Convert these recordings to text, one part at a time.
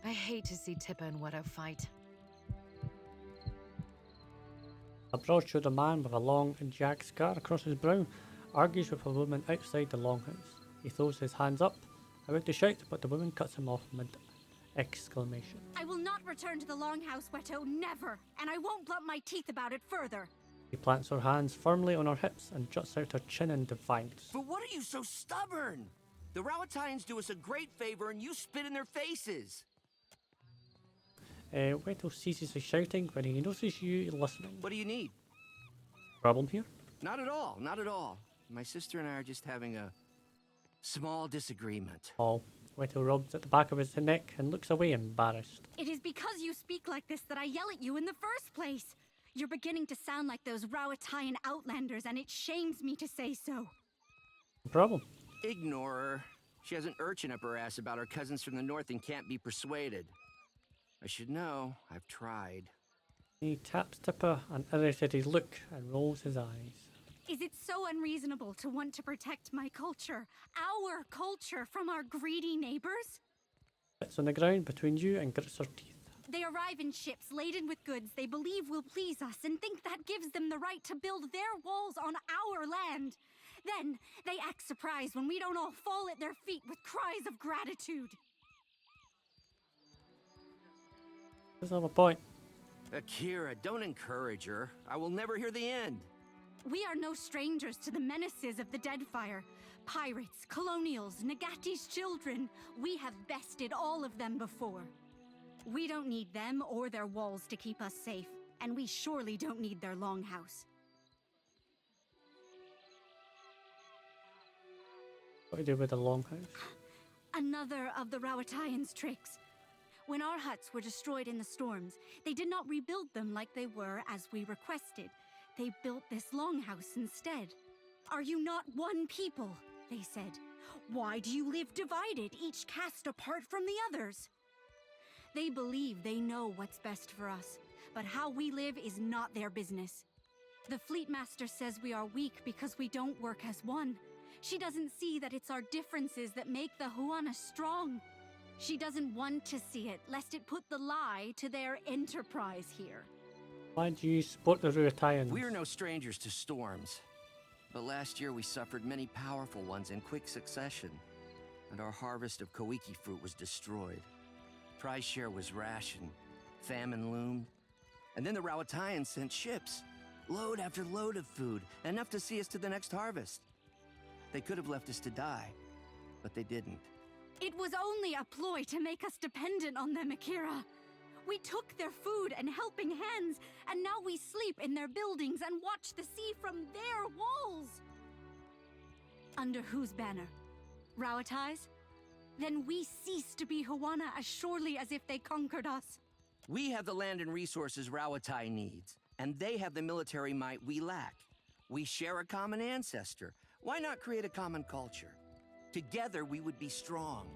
I hate to see Tippa and Wedo fight. A broad-shouldered man with a long and jagged scar across his brow argues with a woman outside the longhouse. He throws his hands up, about to shout, but the woman cuts him off mid-exclamation. I will not return to the longhouse, Wedo, never! And I won't blunt my teeth about it further! He plants her hands firmly on her hips and juts out her chin in defiance. But what are you so stubborn? The Rowattians do us a great favor and you spit in their faces. Weddle ceases his shouting when he notices you listening. What do you need? Problem here? Not at all, not at all. My sister and I are just having a small disagreement. Oh, Weddle rubs at the back of his neck and looks away embarrassed. It is because you speak like this that I yell at you in the first place. You're beginning to sound like those Rowattian outlanders, and it shames me to say so. No problem. Ignore her. She has an urchin up her ass about her cousins from the north and can't be persuaded. I should know. I've tried. He taps Tipper an irritated look and rolls his eyes. Is it so unreasonable to want to protect my culture, our culture, from our greedy neighbors? Sits on the ground between you and grits her teeth. They arrive in ships laden with goods they believe will please us and think that gives them the right to build their walls on our land. Then they act surprised when we don't all fall at their feet with cries of gratitude. Does have a point. Akira, don't encourage her. I will never hear the end. We are no strangers to the menaces of the Deadfire. Pirates, colonials, Nagati's children. We have bested all of them before. We don't need them or their walls to keep us safe, and we surely don't need their longhouse. What do you do with the longhouse? Another of the Rowattians' tricks. When our huts were destroyed in the storms, they did not rebuild them like they were as we requested. They built this longhouse instead. Are you not one people? They said. Why do you live divided, each cast apart from the others? They believe they know what's best for us, but how we live is not their business. The Fleet Master says we are weak because we don't work as one. She doesn't see that it's our differences that make the Huana strong. She doesn't want to see it, lest it put the lie to their enterprise here. Why do you support the Ruataians? We are no strangers to storms. But last year we suffered many powerful ones in quick succession, and our harvest of Koiki fruit was destroyed. Prize share was rationed, famine loomed, and then the Rowattians sent ships, load after load of food, enough to see us to the next harvest. They could have left us to die, but they didn't. It was only a ploy to make us dependent on them, Akira. We took their food and helping hands, and now we sleep in their buildings and watch the sea from their walls. Under whose banner? Rowatti's? Then we cease to be Huana as surely as if they conquered us. We have the land and resources Rowattai needs, and they have the military might we lack. We share a common ancestor. Why not create a common culture? Together we would be strong.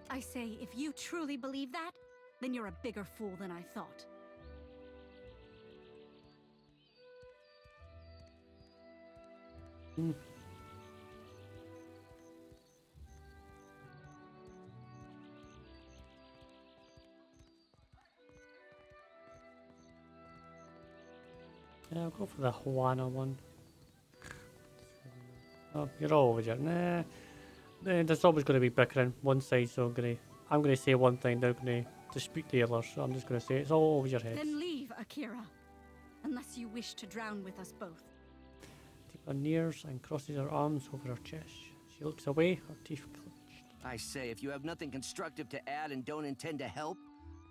I say, if you truly believe that, then you're a bigger fool than I thought. Yeah, I'll go for the Huana one. Oh, you're all over here. Nah. There's always going to be bickering. One side's so I'm going to say one thing, they're going to dispute the other, so I'm just going to say it's all over your head. Then leave, Akira. Unless you wish to drown with us both. Tipa nears and crosses her arms over her chest. She looks away, her teeth clenched. I say, if you have nothing constructive to add and don't intend to help,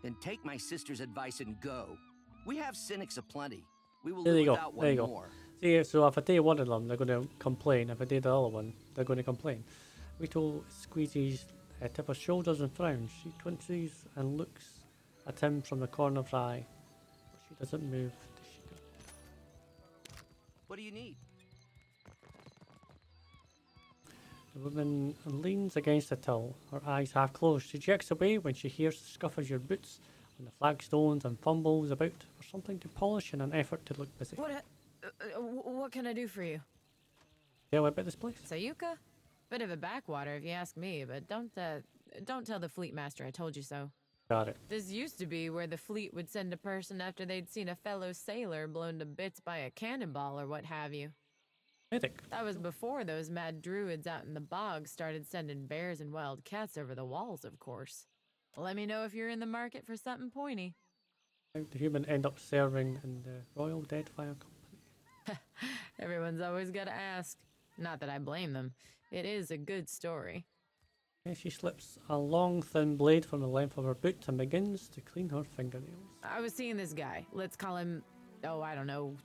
then take my sister's advice and go. We have cynics aplenty. We will live without one more. See, so if I do one of them, they're going to complain. If I do the other one, they're going to complain. Rito squeezes Tipper's shoulders and frowns. She twinces and looks at him from the corner of her eye. She doesn't move. Does she? What do you need? The woman leans against the till, her eyes half closed. She jerks away when she hears the scuff of your boots on the flagstones and fumbles about for something to polish in an effort to look busy. What can I do for you? Tell me about this place. Sayuka? Bit of a backwater if you ask me, but don't tell the Fleet Master I told you so. Got it. This used to be where the fleet would send a person after they'd seen a fellow sailor blown to bits by a cannonball or what have you. Medic. That was before those mad druids out in the bog started sending bears and wild cats over the walls, of course. Let me know if you're in the market for something pointy. How did the human end up serving in the Royal Deadfire Company? Everyone's always got to ask. Not that I blame them. It is a good story. Yeah, she slips a long, thin blade from the length of her boot and begins to clean her fingernails. I was seeing this guy. Let's call him, oh, I don't know,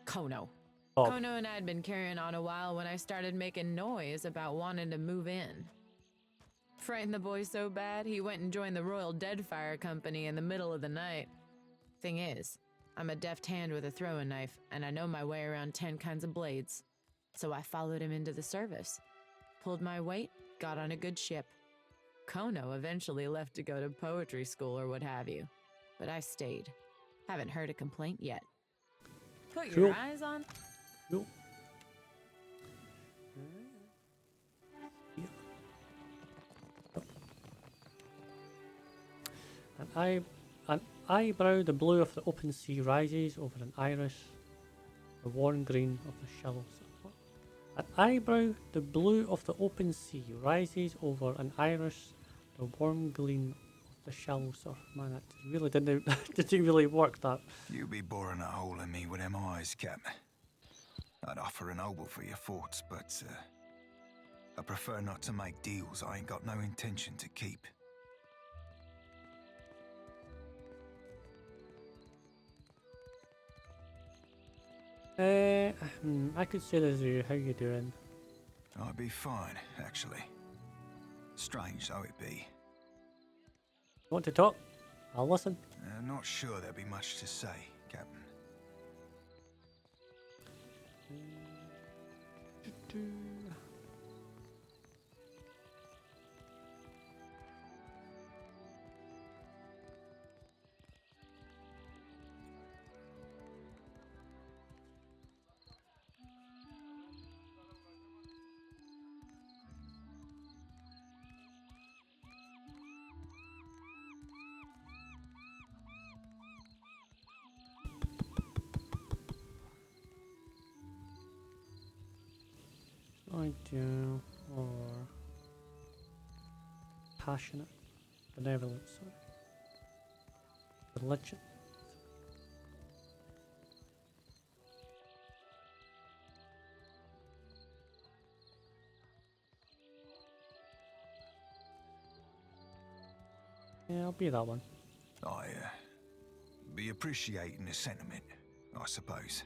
Kono. Bob. Kono and I had been carrying on a while when I started making noise about wanting to move in. Frightened the boy so bad, he went and joined the Royal Deadfire Company in the middle of the night. Thing is, I'm a deft hand with a throwing knife, and I know my way around 10 kinds of blades. So I followed him into the service. Pulled my weight, got on a good ship. Kono eventually left to go to poetry school or what have you. But I stayed. Haven't heard a complaint yet. Put your Cool. eyes on... Cool. An eyebrow, the blue of the open sea rises over an iris, the warm green of the shallow surf. An eyebrow, the blue of the open sea rises over an iris, the warm green of the shallow surf. Man, that really didn't really work. That. You be boring a hole in me with them eyes, Cap. I'd offer an oboe for your thoughts, but I prefer not to make deals I ain't got no intention to keep. I could say this to you. How you doing? I'd be fine, actually. Strange though it be. Want to talk? I'll listen. Not sure there'd be much to say, Captain. Ideal or passionate, benevolent, sorry. Religion. Yeah, I'll be that one. I be appreciating the sentiment, I suppose.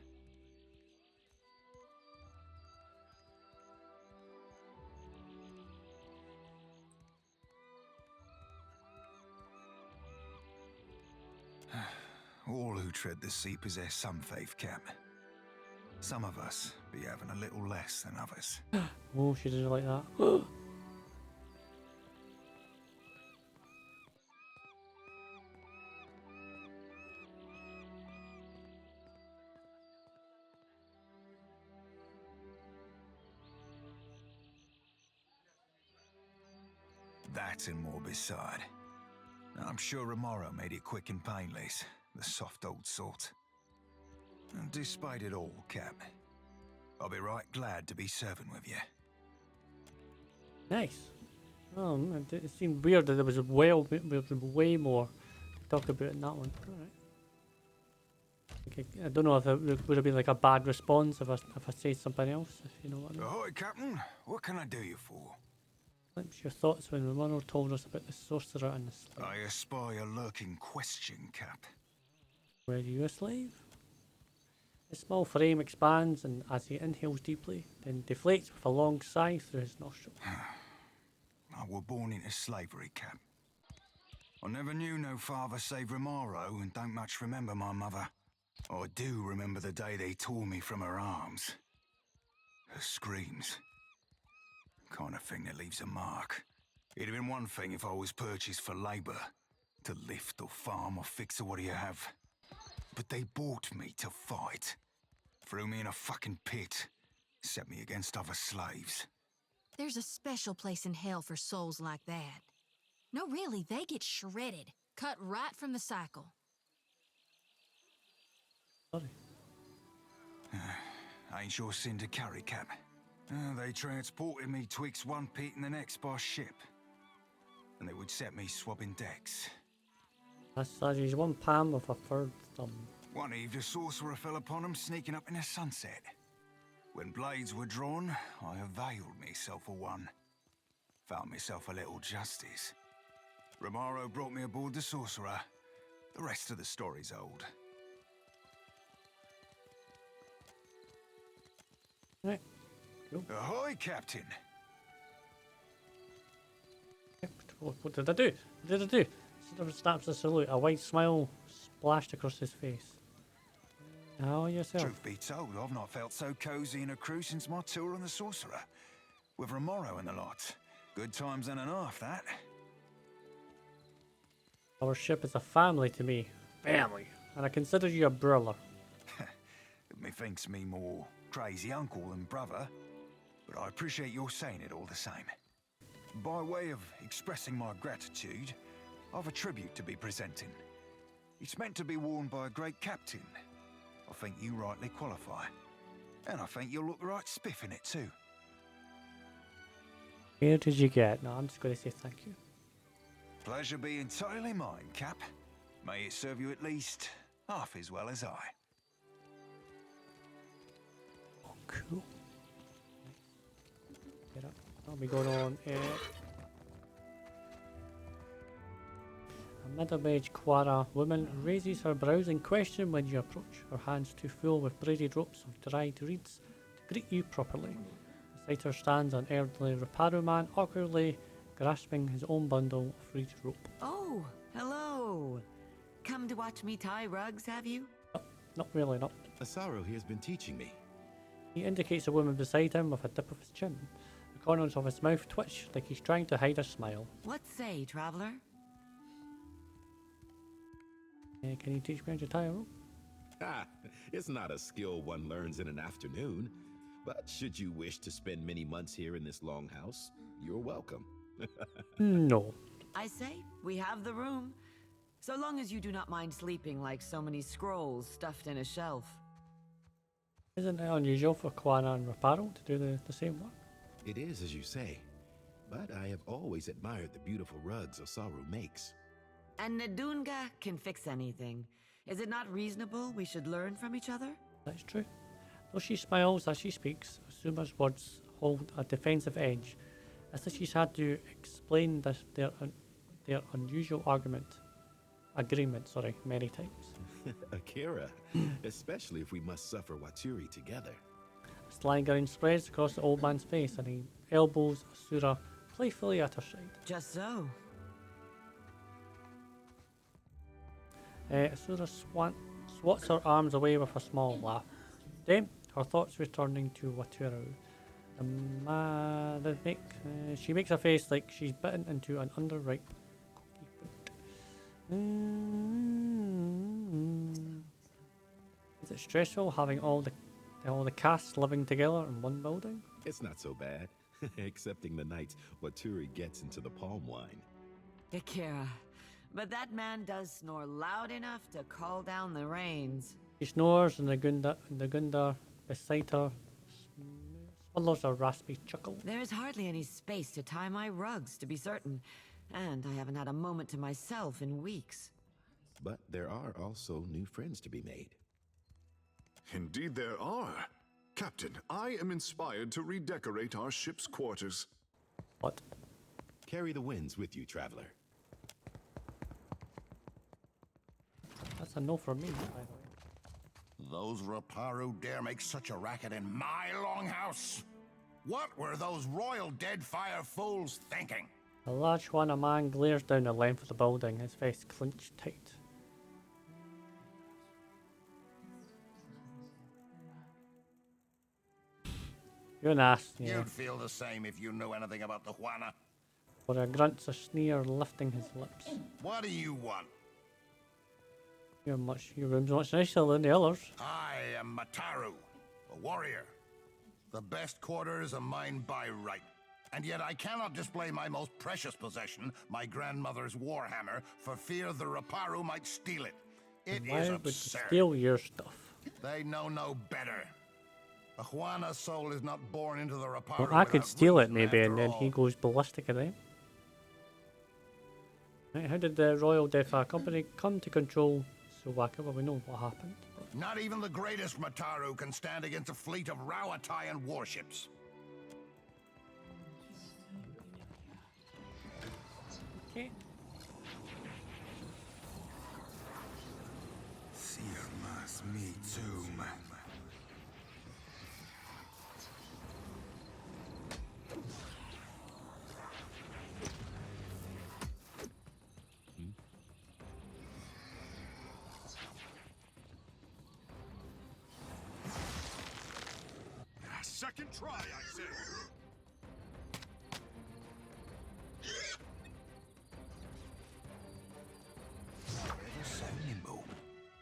All who tread the sea possess some faith, Cap. Some of us be having a little less than others. Oh, she did it like that. That and more beside. I'm sure Romero made it quick and painless, the soft old sort. And despite it all, Cap, I'll be right glad to be serving with you. Nice. It seemed weird that there was way more to talk about in that one. Alright. Okay, I don't know if it would have been like a bad response if I said something else, if you know what I mean. Ahoy, Captain. What can I do you for? What's your thoughts when Romano told us about the sorcerer and the slave? I espy a lurking question, Cap. Were you a slave? His small frame expands, and as he inhales deeply, then deflates with a long sigh through his nostrils. I were born into slavery, Cap. I never knew no father save Romero, and don't much remember my mother. I do remember the day they tore me from her arms. Her screams. Kind of thing that leaves a mark. It'd have been one thing if I was purchased for labor, to lift or farm or fix or what do you have. But they bought me to fight. Threw me in a fucking pit. Set me against other slaves. There's a special place in hell for souls like that. No, really, they get shredded. Cut right from the cycle. Sorry. Ain't your sin to carry, Cap. They transported me twixt one pit and the next by ship. And they would set me swabbing decks. That's he's one palm with a third thumb. One eve, the sorcerer fell upon them sneaking up in the sunset. When blades were drawn, I availed myself of one. Found myself a little justice. Romaro brought me aboard the sorcerer. The rest of the story's old. Right. Cool. Ahoy, Captain! What did I do? What did I do? Sort of snaps a salute. A wide smile splashed across his face. How are yourself? Truth be told, I've not felt so cozy in a crew since my tour on the sorcerer. With Romaro and the lot. Good times and a half, that. Our ship is a family to me. Family. And I consider you a brother. Methinks me more crazy uncle than brother, but I appreciate your saying it all the same. By way of expressing my gratitude, I've a tribute to be presenting. It's meant to be worn by a great captain. I think you rightly qualify. And I think you'll look right spiff in it too. Where did you get? No, I'm just going to say thank you. Pleasure be entirely mine, Cap. May it serve you at least half as well as I. Oh, cool. Get up. I'll be going on. A middle-aged Quara woman raises her brows in question when you approach, her hands too full with braided ropes of dried reeds to greet you properly. Beside her stands an elderly Reparo man, awkwardly grasping his own bundle of reed rope. Oh, hello. Come to watch me tie rugs, have you? No, not really, not. Asaro here has been teaching me. He indicates a woman beside him with a dip of his chin. The corners of his mouth twitch like he's trying to hide a smile. What say, traveler? Can you teach me how to tie a rope? Ah, it's not a skill one learns in an afternoon. But should you wish to spend many months here in this longhouse, you're welcome. No. I say, we have the room. So long as you do not mind sleeping like so many scrolls stuffed in a shelf. Isn't it unusual for Quana and Reparo to do the same work? It is, as you say. But I have always admired the beautiful rugs Osaru makes. And Nadunga can fix anything. Is it not reasonable we should learn from each other? That's true. Though she smiles as she speaks, Asuma's words hold a defensive edge, as if she's had to explain their unusual agreement, many times. Akira, especially if we must suffer Waturi together. A sly grin spreads across the old man's face, and he elbows Asura playfully at her side. Just so. Asura swats her arms away with a small laugh. Then, her thoughts returning to Waturu. She makes a face like she's bitten into an underripe cookie fruit. Is it stressful having all the casts living together in one building? It's not so bad, excepting the nights Waturi gets into the palm wine. Akira, but that man does snore loud enough to call down the rains. She snores, and the Gunda beside her smothers a raspy chuckle. There is hardly any space to tie my rugs, to be certain, and I haven't had a moment to myself in weeks. But there are also new friends to be made. Indeed there are. Captain, I am inspired to redecorate our ship's quarters. What? Carry the winds with you, traveler. That's a no for me, by the way. Those Reparo dare make such a racket in my longhouse? What were those royal Deadfire fools thinking? A large Juana man glares down the length of the building, his face clenched tight. You're an ass, yeah. You'd feel the same if you knew anything about the Juana. Or a grunts a sneer, lifting his lips. What do you want? Your room's much nicer than the others. I am Mataru, a warrior. The best quarters are mine by right. And yet I cannot display my most precious possession, my grandmother's warhammer, for fear the Raparu might steal it. It Why is would you absurd. steal your stuff? They know no better. A Juana's soul is not born into the Raparu. Well, I could steal it reason, maybe, and after then all. he goes ballistic at them. Right, how did the Royal Deadfire Company come to control Sowaka? Well, we know what happened. Not even the greatest Mataru can stand against a fleet of Rauatayan warships. Okay. Seer mas me too, man. Second try, I say. Ever so nimble.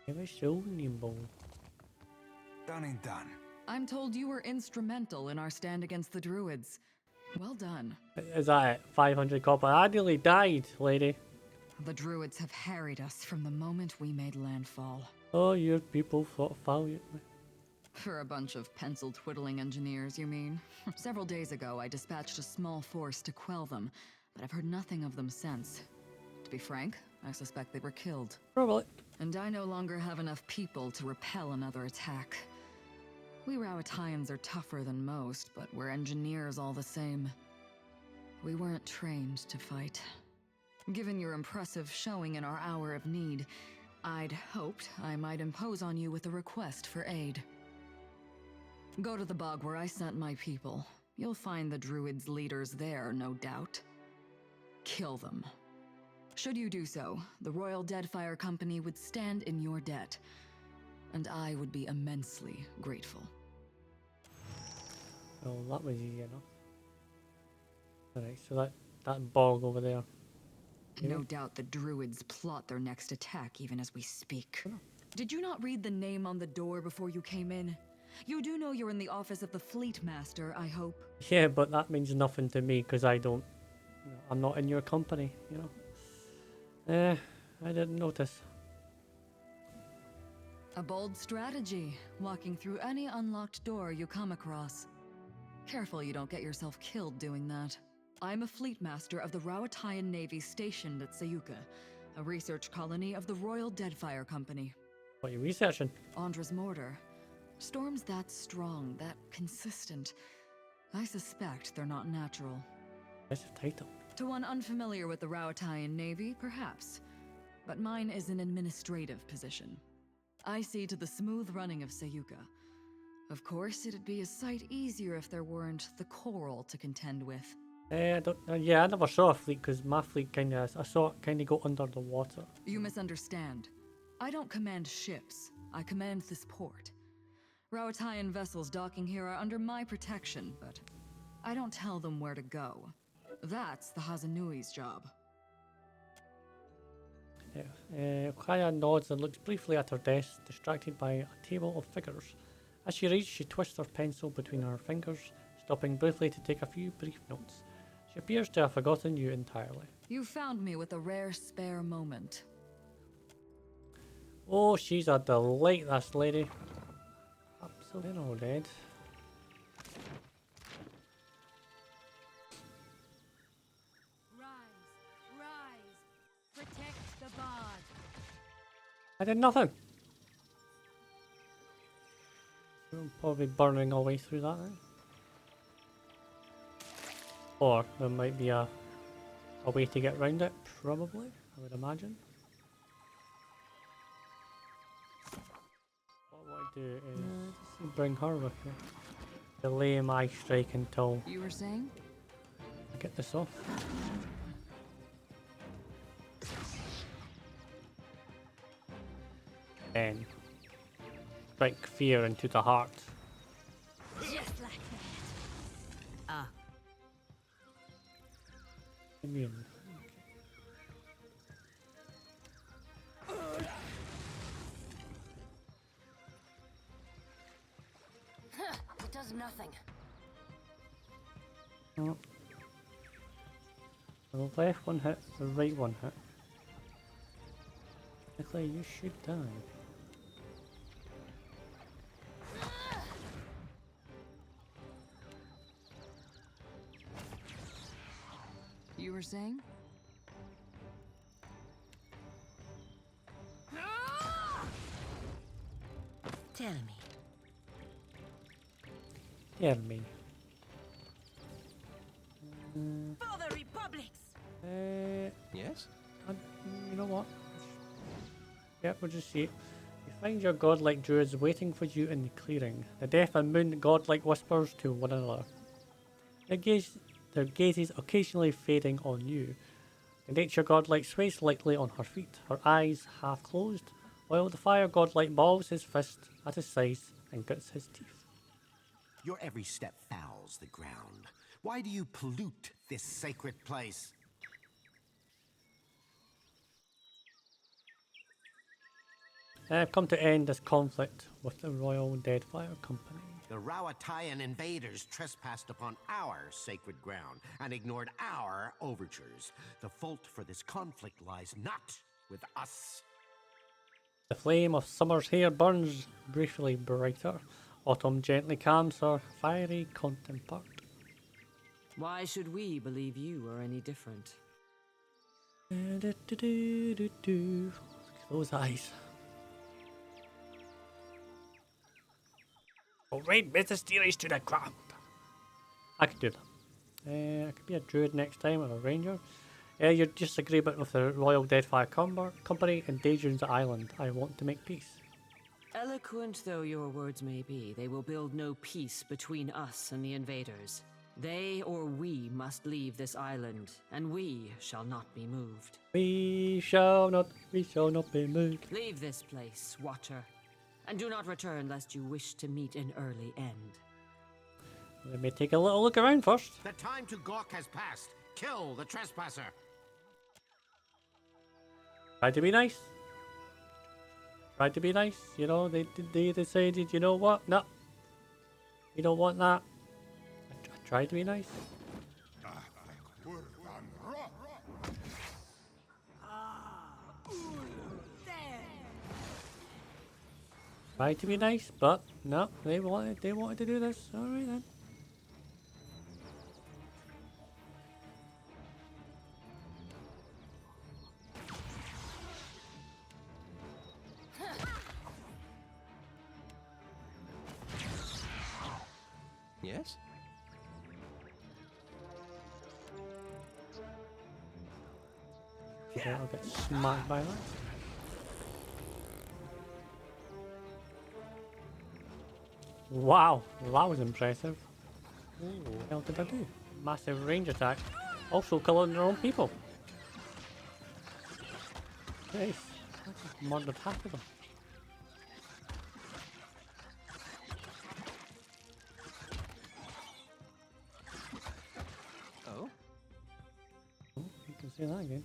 Ever so nimble. Done and done. I'm told you were instrumental in our stand against the Druids. Well done. Is that it? 500 copper. I nearly died, lady. The Druids have harried us from the moment we made landfall. Oh, your people fought valiantly. For a bunch of pencil-twiddling engineers, you mean? Several days ago, I dispatched a small force to quell them, but I've heard nothing of them since. To be frank, I suspect they were killed. Probably. And I no longer have enough people to repel another attack. We Rauatayans are tougher than most, but we're engineers all the same. We weren't trained to fight. Given your impressive showing in our hour of need, I'd hoped I might impose on you with a request for aid. Go to the bog where I sent my people. You'll find the Druids' leaders there, no doubt. Kill them. Should you do so, the Royal Deadfire Company would stand in your debt, and I would be immensely grateful. Well, that was easy enough. Alright, so that bog over there. No doubt the Druids plot their next attack even as we speak. Did you not read the name on the door before you came in? You do know you're in the office of the Fleet Master, I hope. Yeah, but that means nothing to me because I don't. I'm not in your company, you know. I didn't notice. A bold strategy, walking through any unlocked door you come across. Careful you don't get yourself killed doing that. I'm a Fleet Master of the Rauatayan Navy stationed at Sayuka, a research colony of the Royal Deadfire Company. What are you researching? Andra's mortar. Storms that strong, that consistent. I suspect they're not natural. That's a title. To one unfamiliar with the Rauatayan Navy, perhaps. But mine is an administrative position. I see to the smooth running of Sayuka. Of course, it'd be a sight easier if there weren't the coral to contend with. I never saw a fleet because my fleet I saw it kind of go under the water. You misunderstand. I don't command ships. I command this port. Rauatayan vessels docking here are under my protection, but I don't tell them where to go. That's the Hazanui's job. Kaya nods and looks briefly at her desk, distracted by a table of figures. As she reads, she twists her pencil between her fingers, stopping briefly to take a few brief notes. She appears to have forgotten you entirely. You found me with a rare spare moment. Oh, she's a delight, this lady. Absolutely all dead. Rise, protect the bard. I did nothing. I'm probably burning our way through that. Or there might be a way to get around it, probably, I would imagine. What I do is bring her with me. Delay my strike until You were saying? I get this off. Then strike fear into the heart. Just like that. Immune. It does nothing. Oh, The left one hit, the right one hit. Technically, you should die. You were saying? Tell me. Tell me. For the Republics! Yes? You know what? Yep, we'll just see it. You find your godlike druids waiting for you in the clearing. The deaf and moon godlike whispers to one another. Their gazes occasionally fading on you. The nature godlike sways lightly on her feet, her eyes half closed, while the fire godlike balls his fist at his sides and grits his teeth. Your every step fouls the ground. Why do you pollute this sacred place? I've come to end this conflict with the Royal Deadfire Company. The Rauatayan invaders trespassed upon our sacred ground and ignored our overtures. The fault for this conflict lies not with us. The flame of summer's hair burns briefly brighter. Autumn gently calms her fiery counterpart. Why should we believe you are any different? Look at those eyes. Alright, Mythesteries to the ground. I could do that. I could be a druid next time or a ranger. Your disagreement with the Royal Deadfire Company endangers the island. I want to make peace. Eloquent though your words may be, they will build no peace between us and the invaders. They or we must leave this island, and we shall not be moved. We shall not be moved. Leave this place, Watcher, and do not return lest you wish to meet an early end. Let me take a little look around first. The time to gawk has passed. Kill the trespasser. Try to be nice. Try to be nice. You know, they decided, you know what? No. You don't want that. I tried to be nice. Tried to be nice, but no, they wanted to do this. Alright then. Yes? Yeah, I'll get smacked by that. Wow, that was impressive. What the hell did I do? Massive range attack. Also killing their own people. Nice. I just murdered half of them. Oh? Oh, you can see that again.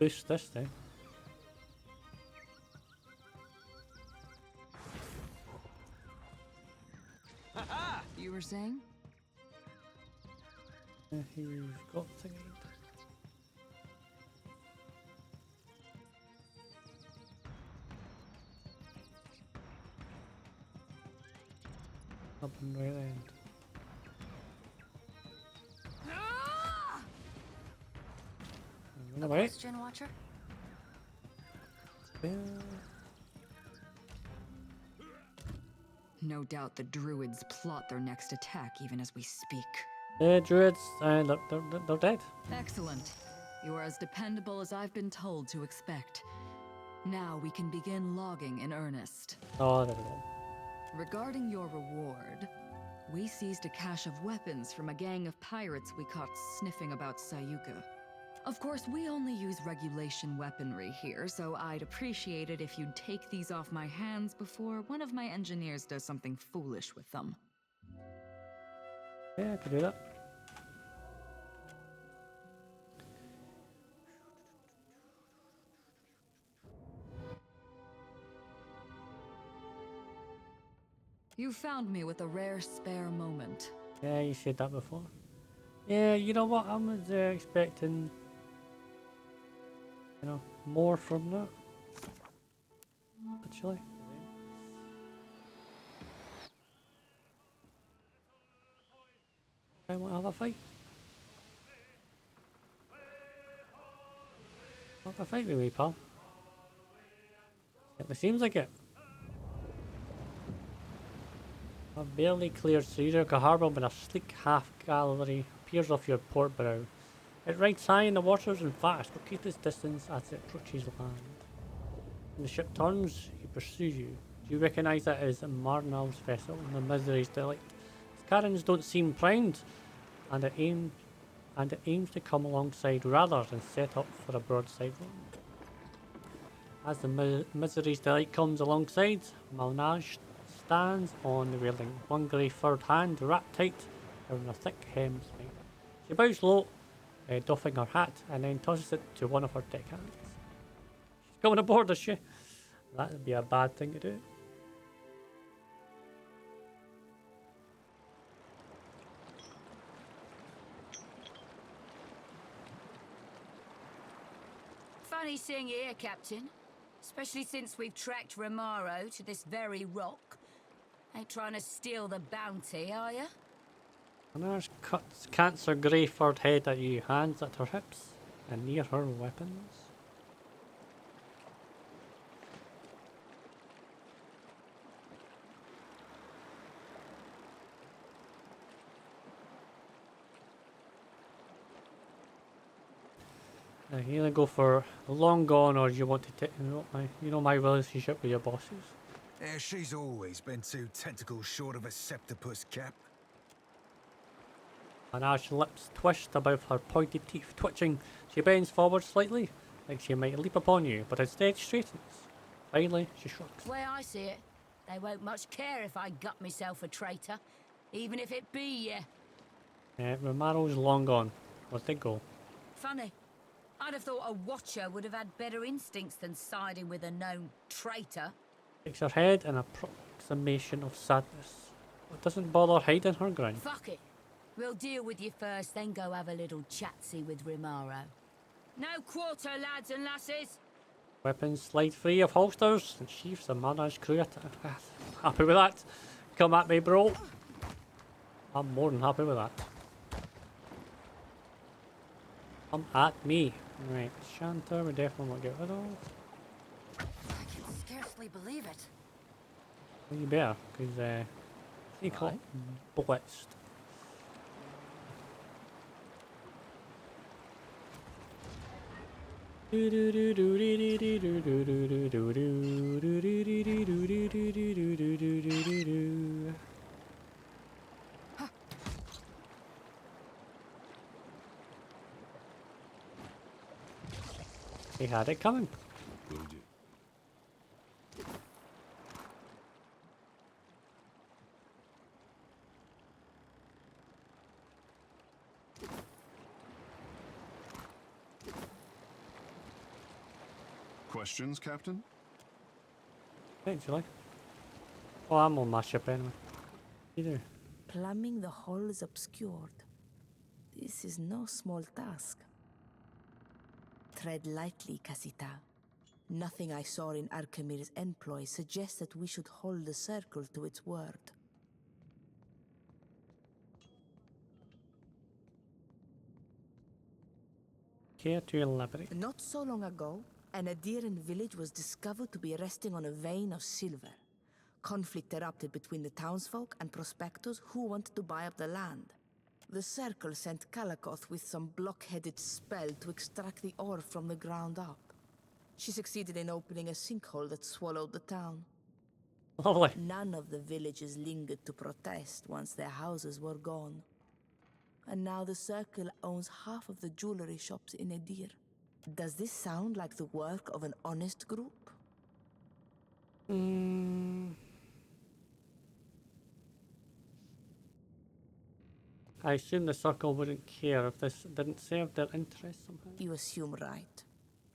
Boost this thing. You were saying? You've got thingy. Up and right end. Wait. Question, Watcher? No doubt the druids plot their next attack even as we speak. Druids, look, they're dead. Excellent. You are as dependable as I've been told to expect. Now we can begin logging in earnest. Oh, there we go. Regarding your reward, we seized a cache of weapons from a gang of pirates we caught sniffing about Sayuka. Of course, we only use regulation weaponry here, so I'd appreciate it if you'd take these off my hands before one of my engineers does something foolish with them. Yeah, I could do that. You found me with a rare spare moment. Yeah, you said that before. Yeah, you know what? I was expecting, more from that. Actually. I want to have a fight. Have a fight with me, pal. It seems like it. A barely cleared Serafen harbour with a sleek half-gallery appears off your port bow. It rides high in the waters and fast, but keeps its distance as it approaches land. When the ship turns, he pursues you. Do you recognise it as Marnell's vessel, the Misery's Delight? Its cannons don't seem primed, and it aims to come alongside rather than set up for a broadside run. As the Misery's Delight comes alongside, Malnage stands on the railing, one grey furred hand wrapped tight around a thick hem's mane. She bows low, doffing her hat, and then tosses it to one of her deckhands. She's coming aboard, is she? That would be a bad thing to do. Funny seeing you here, Captain. Especially since we've tracked Romaro to this very rock. Ain't trying to steal the bounty, are you? Anars cuts her grey furred head at you, hands at her hips, and near her weapons. You either go for long gone, or you want to take my relationship with your bosses. Yeah, she's always been 2 tentacles short of a septopus, Cap. Anar's lips twist above her pointed teeth twitching. She bends forward slightly, like she might leap upon you, but instead straightens. Finally, she shrugs. The way I see it, they won't much care if I gut myself a traitor, even if it be you. Romaro's long gone. Let it go. Funny. I'd have thought a watcher would have had better instincts than siding with a known traitor. Shakes her head in approximation of sadness, but doesn't bother hiding her grin. Fuck it. We'll deal with you first, then go have a little chatsy with Romaro. No quarter, lads and lasses. Weapons slide free of holsters and sheaths and Marnage crew attack. Happy with that? Come at me, bro. I'm more than happy with that. Come at me. Right, Shanta, we definitely won't get rid of. I can scarcely believe it. Well, you better, because he got blitzed. He had it coming. Will do. Questions, Captain? Eventually. Oh, I'm on my ship anyway. Either. Plumbing the hull is obscured. This is no small task. Tread lightly, Casita. Nothing I saw in Archimir's employ suggests that we should hold the circle to its word. Care to elaborate? Not so long ago, an Adiran village was discovered to be resting on a vein of silver. Conflict erupted between the townsfolk and prospectors who wanted to buy up the land. The Circle sent Kalakoth with some block-headed spell to extract the ore from the ground up. She succeeded in opening a sinkhole that swallowed the town. Lovely. None of the villagers lingered to protest once their houses were gone. And now the Circle owns half of the jewelry shops in Edir. Does this sound like the work of an honest group? I assume the Circle wouldn't care if this didn't serve their interests somehow. You assume right.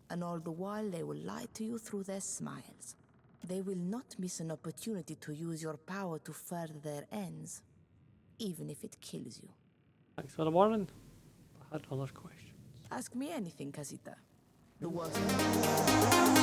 And all the while they will lie to you through their smiles. They will not miss an opportunity to use your power to further their ends, even if it kills you. Thanks for the warning. had other questions. Ask me anything, Casita. The worst.